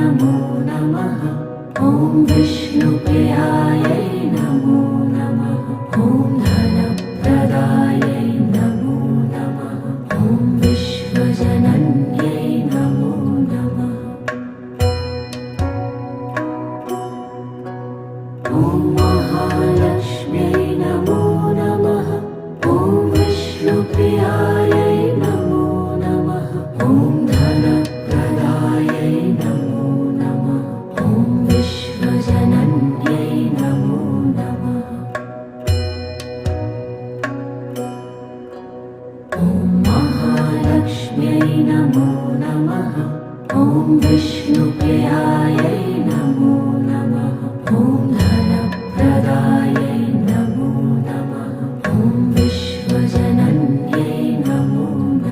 नमो नमः। ॐ विष्णुप्रियायै नमो नमः। ॐ धनप्रदायै नमो नमः। ॐ विश्वजनन्यै नमो नमः। ॐ महालक्ष्म्यै नमो नमः। ॐ विष्णुप्रियायै नमो नमः। ॐ धनप्रदायै नमो नमः। ॐ विश्वजनन्यै नमो नमः। ॐ महालक्ष्म्यै नमो नमः। ॐ विष्णुप्रियायै नमो